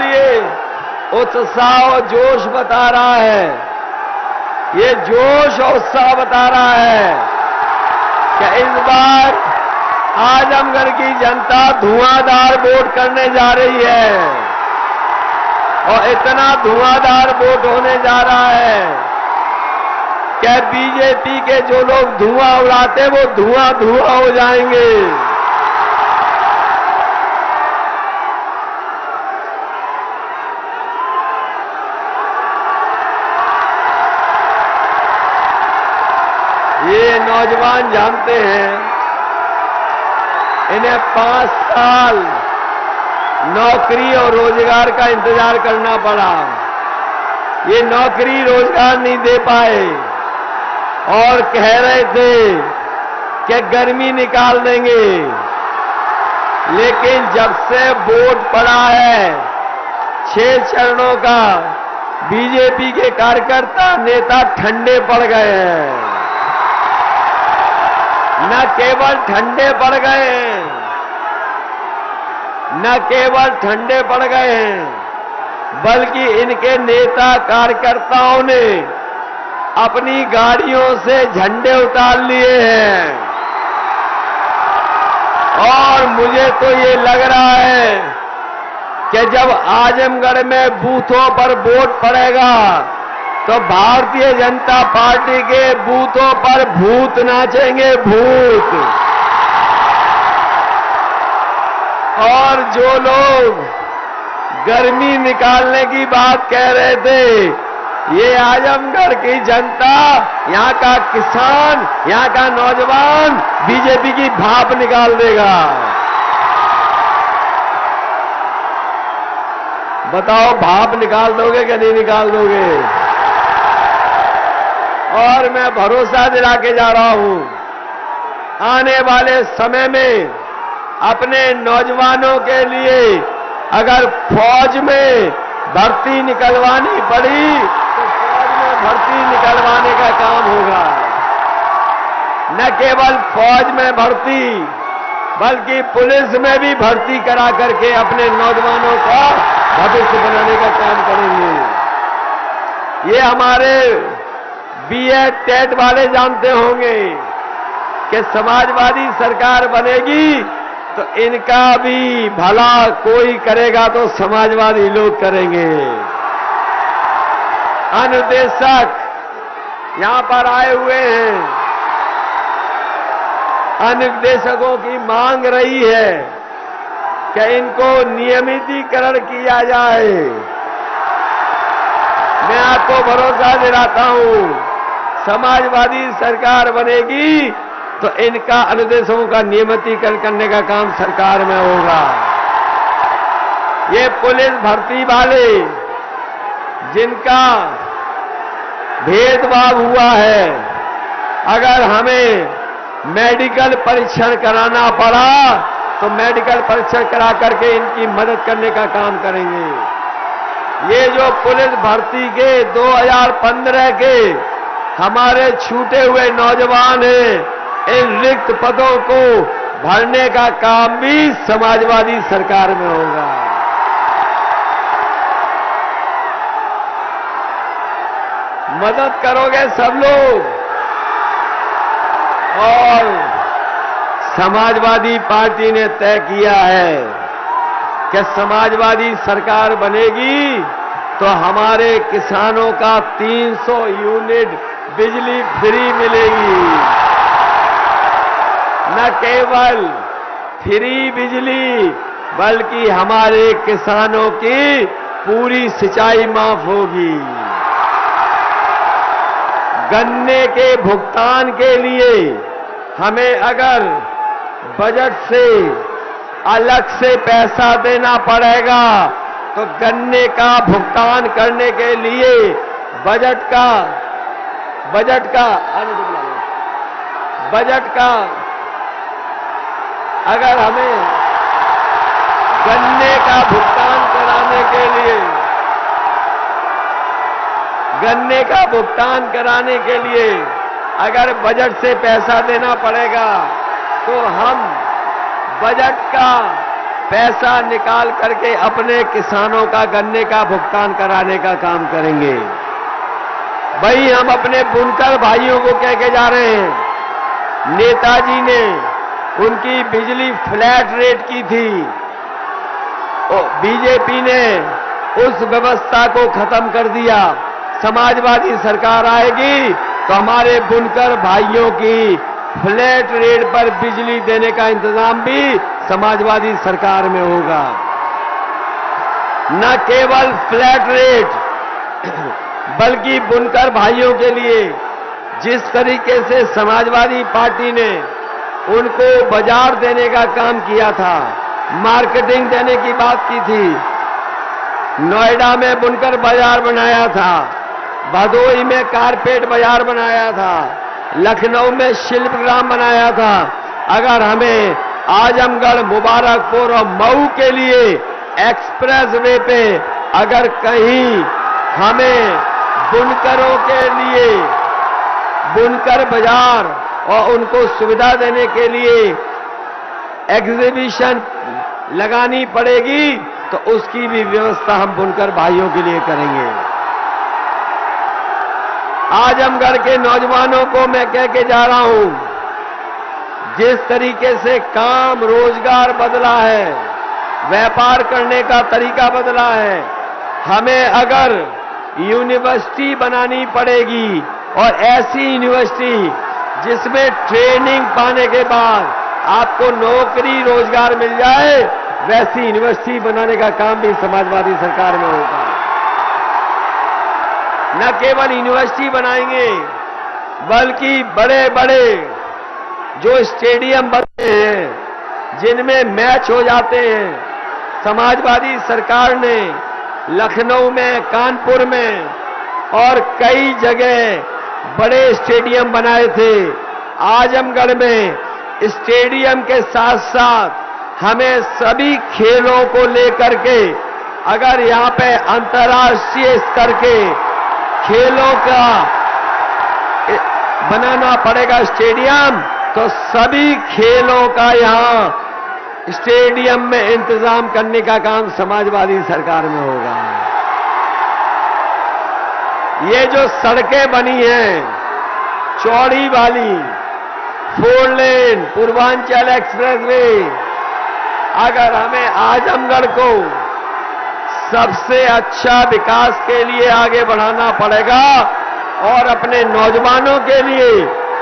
और ये उत्साह और जोश बता रहा है, ये जोश और उत्साह बता रहा है कि इस बार आजमगढ़ की जनता धुआंधार वोट करने जा रही है और इतना धुआंधार वोट होने जा रहा है कि बीजेपी के जो लोग धुआं उड़ाते वो धुआं धुआं हो जाएंगे। ये नौजवान जानते हैं, इन्हें 5 साल नौकरी और रोजगार का इंतजार करना पड़ा। ये नौकरी रोजगार नहीं दे पाए और कह रहे थे कि गर्मी निकाल देंगे, लेकिन जब से वोट पड़ा है 6 चरणों का, बीजेपी के कार्यकर्ता नेता ठंडे पड़ गए हैं। न केवल ठंडे पड़ गए हैं, न केवल ठंडे पड़ गए हैं, बल्कि इनके नेता कार्यकर्ताओं ने अपनी गाड़ियों से झंडे उतार लिए हैं। और मुझे तो ये लग रहा है कि जब आजमगढ़ में बूथों पर वोट पड़ेगा तो भारतीय जनता पार्टी के बूथों पर भूत नाचेंगे, भूत। और जो लोग गर्मी निकालने की बात कह रहे थे, ये आजमगढ़ की जनता, यहां का किसान, यहां का नौजवान बीजेपी की भाप निकाल देगा। बताओ, भाप निकाल दोगे कि नहीं निकाल दोगे? और मैं भरोसा दिला के जा रहा हूं, आने वाले समय में अपने नौजवानों के लिए अगर फौज में भर्ती निकलवानी पड़ी तो फौज में भर्ती निकलवाने का काम होगा। न केवल फौज में भर्ती, बल्कि पुलिस में भी भर्ती करा करके अपने नौजवानों का भविष्य बनाने का काम करेंगे। ये हमारे बीएड टेट वाले जानते होंगे कि समाजवादी सरकार बनेगी तो इनका भी भला कोई करेगा तो समाजवादी लोग करेंगे। अनुदेशक यहां पर आए हुए हैं, अनुदेशकों की मांग रही है कि इनको नियमितीकरण किया जाए। मैं आपको भरोसा दिलाता हूं, समाजवादी सरकार बनेगी तो इनका अनुदेशों का नियमितीकरण करने का काम सरकार में होगा। ये पुलिस भर्ती वाले जिनका भेदभाव हुआ है, अगर हमें मेडिकल परीक्षण कराना पड़ा तो मेडिकल परीक्षण करा करके इनकी मदद करने का काम करेंगे। ये जो पुलिस भर्ती के 2015 के हमारे छूटे हुए नौजवान हैं, इन रिक्त पदों को भरने का काम भी समाजवादी सरकार में होगा। मदद करोगे सब लोग। और समाजवादी पार्टी ने तय किया है कि समाजवादी सरकार बनेगी तो हमारे किसानों का 300 यूनिट बिजली फ्री मिलेगी। न केवल फ्री बिजली, बल्कि हमारे किसानों की पूरी सिंचाई माफ होगी। गन्ने के भुगतान के लिए हमें अगर बजट से अलग से पैसा देना पड़ेगा तो गन्ने का भुगतान करने के लिए बजट का अगर हमें गन्ने का भुगतान कराने के लिए अगर बजट से पैसा देना पड़ेगा तो हम बजट का पैसा निकाल करके अपने किसानों का गन्ने का भुगतान कराने का काम करेंगे। वही हम अपने बुनकर भाइयों को कह के जा रहे हैं, नेताजी ने उनकी बिजली फ्लैट रेट की थी, बीजेपी ने उस व्यवस्था को खत्म कर दिया। समाजवादी सरकार आएगी तो हमारे बुनकर भाइयों की फ्लैट रेट पर बिजली देने का इंतजाम भी समाजवादी सरकार में होगा। न केवल फ्लैट रेट बल्कि बुनकर भाइयों के लिए जिस तरीके से समाजवादी पार्टी ने उनको बाजार देने का काम किया था, मार्केटिंग देने की बात की थी, नोएडा में बुनकर बाजार बनाया था, भदोही में कारपेट बाजार बनाया था, लखनऊ में शिल्पग्राम बनाया था। अगर हमें आजमगढ़, मुबारकपुर और मऊ के लिए एक्सप्रेस वे पे अगर कहीं हमें बुनकरों के लिए बुनकर बाजार और उनको सुविधा देने के लिए एग्जीबिशन लगानी पड़ेगी तो उसकी भी व्यवस्था हम बुनकर भाइयों के लिए करेंगे। आजमगढ़ के नौजवानों को मैं कह के जा रहा हूं, जिस तरीके से काम रोजगार बदला है, व्यापार करने का तरीका बदला है, हमें अगर यूनिवर्सिटी बनानी पड़ेगी और ऐसी यूनिवर्सिटी जिसमें ट्रेनिंग पाने के बाद आपको नौकरी रोजगार मिल जाए, वैसी यूनिवर्सिटी बनाने का काम भी समाजवादी सरकार में होगा। न केवल यूनिवर्सिटी बनाएंगे बल्कि बड़े बड़े जो स्टेडियम बनते हैं जिनमें मैच हो जाते हैं, समाजवादी सरकार ने लखनऊ में, कानपुर में और कई जगह बड़े स्टेडियम बनाए थे। आजमगढ़ में स्टेडियम के साथ साथ हमें सभी खेलों को लेकर के अगर यहां पे अंतर्राष्ट्रीय स्तर के खेलों का बनाना पड़ेगा स्टेडियम, तो सभी खेलों का यहां स्टेडियम में इंतजाम करने का काम समाजवादी सरकार में होगा। ये जो सड़कें बनी हैं चौड़ी वाली 4 लेन पूर्वांचल एक्सप्रेसवे, अगर हमें आजमगढ़ को सबसे अच्छा विकास के लिए आगे बढ़ाना पड़ेगा और अपने नौजवानों के लिए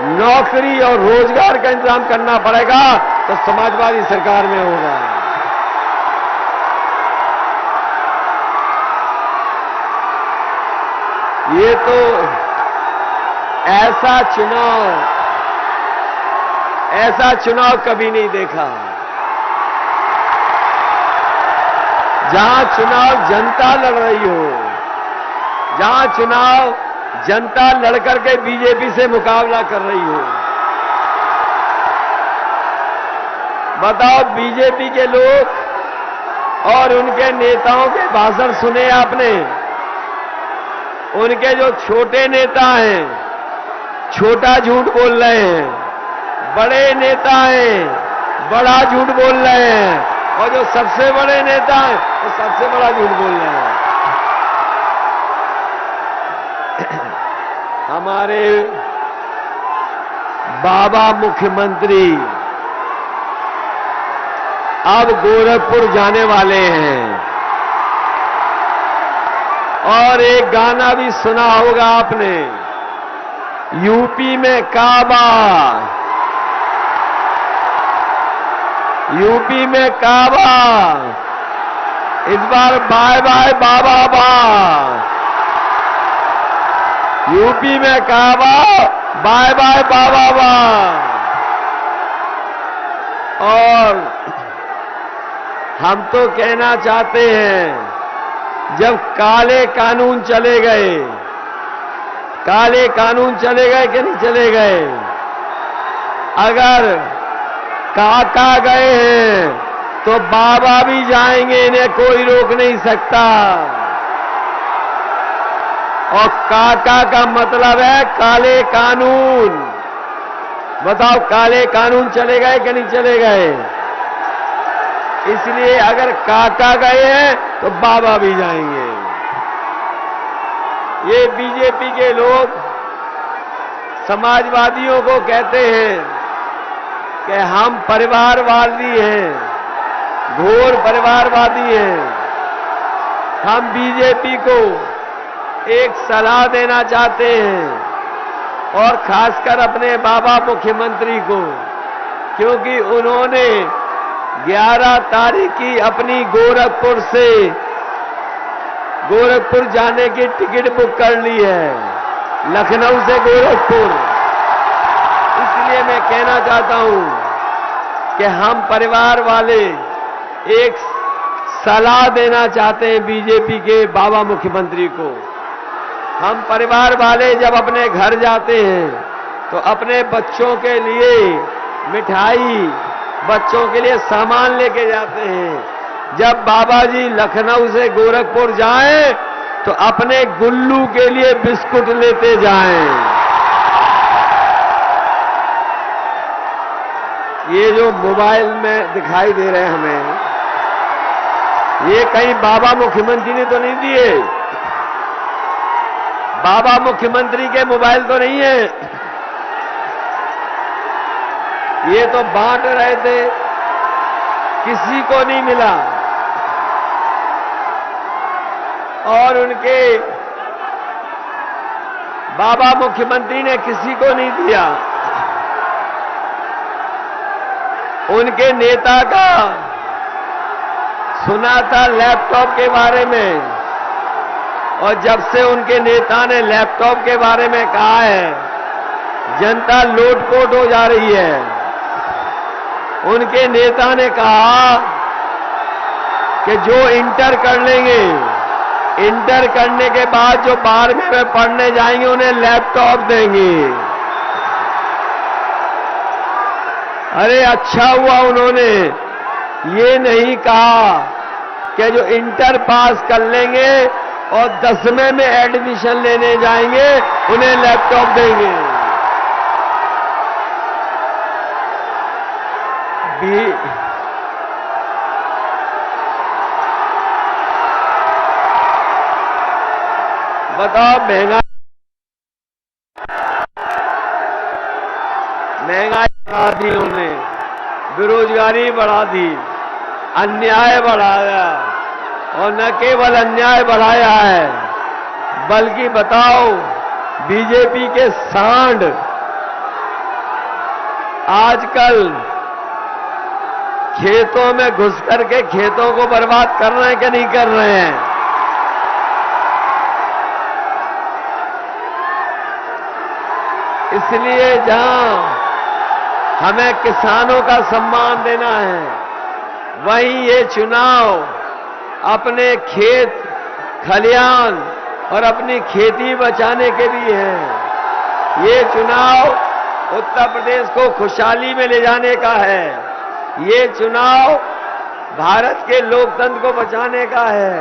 नौकरी और रोजगार का इंतजाम करना पड़ेगा, तो समाजवादी सरकार में होगा। ये तो ऐसा चुनाव कभी नहीं देखा जहां चुनाव जनता लड़ रही हो, जहां चुनाव जनता लड़कर के बीजेपी से मुकाबला कर रही हो। बताओ, बीजेपी के लोग और उनके नेताओं के भाषण सुने आपने? उनके जो छोटे नेता हैं छोटा झूठ बोल रहे हैं, बड़े नेता हैं बड़ा झूठ बोल रहे हैं, और जो सबसे बड़े नेता हैं वो सबसे बड़ा झूठ बोल रहे हैं। हमारे बाबा मुख्यमंत्री अब गोरखपुर जाने वाले हैं, और एक गाना भी सुना होगा आपने, यूपी में काबा, यूपी में काबा, इस बार बाय बाय बाबा बा, यूपी में काबा, बाय बाय बाबा बा। और हम तो कहना चाहते हैं, जब काले कानून चले गए, काले कानून चले गए कि नहीं चले गए? अगर काका गए हैं तो बाबा भी जाएंगे, इन्हें कोई रोक नहीं सकता। और काका का मतलब है काले कानून। बताओ, काले कानून चले गए कि नहीं चले गए? इसलिए अगर काका गए हैं तो बाबा भी जाएंगे। ये बीजेपी के लोग समाजवादियों को कहते हैं कि हम परिवारवादी हैं, घोर परिवारवादी हैं। हम बीजेपी को एक सलाह देना चाहते हैं, और खासकर अपने बाबा मुख्यमंत्री को, क्योंकि उन्होंने 11 तारीख की अपनी गोरखपुर जाने की टिकट बुक कर ली है, लखनऊ से गोरखपुर। इसलिए मैं कहना चाहता हूं कि हम परिवार वाले एक सलाह देना चाहते हैं बीजेपी के बाबा मुख्यमंत्री को। हम परिवार वाले जब अपने घर जाते हैं तो अपने बच्चों के लिए मिठाई, बच्चों के लिए सामान लेके जाते हैं। जब बाबा जी लखनऊ से गोरखपुर जाएं तो अपने गुल्लू के लिए बिस्कुट लेते जाएं। ये जो मोबाइल में दिखाई दे रहे हैं हमें, ये कहीं बाबा मुख्यमंत्री ने तो नहीं दिए? बाबा मुख्यमंत्री के मोबाइल तो नहीं है, ये तो बांट रहे थे, किसी को नहीं मिला। और उनके बाबा मुख्यमंत्री ने किसी को नहीं दिया। उनके नेता का सुना था लैपटॉप के बारे में, और जब से उनके नेता ने लैपटॉप के बारे में कहा है, जनता लोटपोट हो जा रही है। उनके नेता ने कहा कि जो इंटर कर लेंगे, इंटर करने के बाद जो 12वीं में पढ़ने जाएंगे उन्हें लैपटॉप देंगे। अरे अच्छा हुआ उन्होंने ये नहीं कहा कि जो इंटर पास कर लेंगे और 10वें में एडमिशन लेने जाएंगे उन्हें लैपटॉप देंगे। बताओ, महंगाई बढ़ा दी उन्होंने, बेरोजगारी बढ़ा दी, अन्याय बढ़ाया, और न केवल अन्याय बढ़ाया है बल्कि बताओ बीजेपी के सांड आजकल खेतों में घुस करके खेतों को बर्बाद कर रहे हैं कि नहीं कर रहे हैं? इसलिए जहां हमें किसानों का सम्मान देना है, वहीं ये चुनाव अपने खेत खलियान और अपनी खेती बचाने के लिए है। ये चुनाव उत्तर प्रदेश को खुशहाली में ले जाने का है। ये चुनाव भारत के लोकतंत्र को बचाने का है।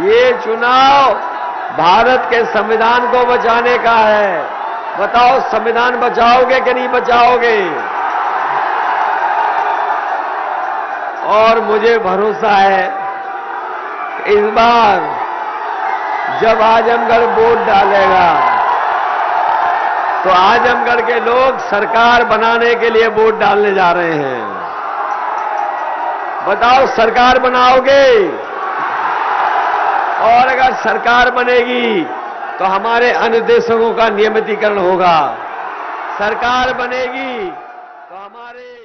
ये चुनाव भारत के संविधान को बचाने का है। बताओ, संविधान बचाओगे कि नहीं बचाओगे? और मुझे भरोसा है कि इस बार जब आजमगढ़ वोट डालेगा तो आजमगढ़ के लोग सरकार बनाने के लिए वोट डालने जा रहे हैं। बताओ, सरकार बनाओगे? और अगर सरकार बनेगी तो हमारे अनुदेशकों का नियमितीकरण होगा। सरकार बनेगी तो हमारे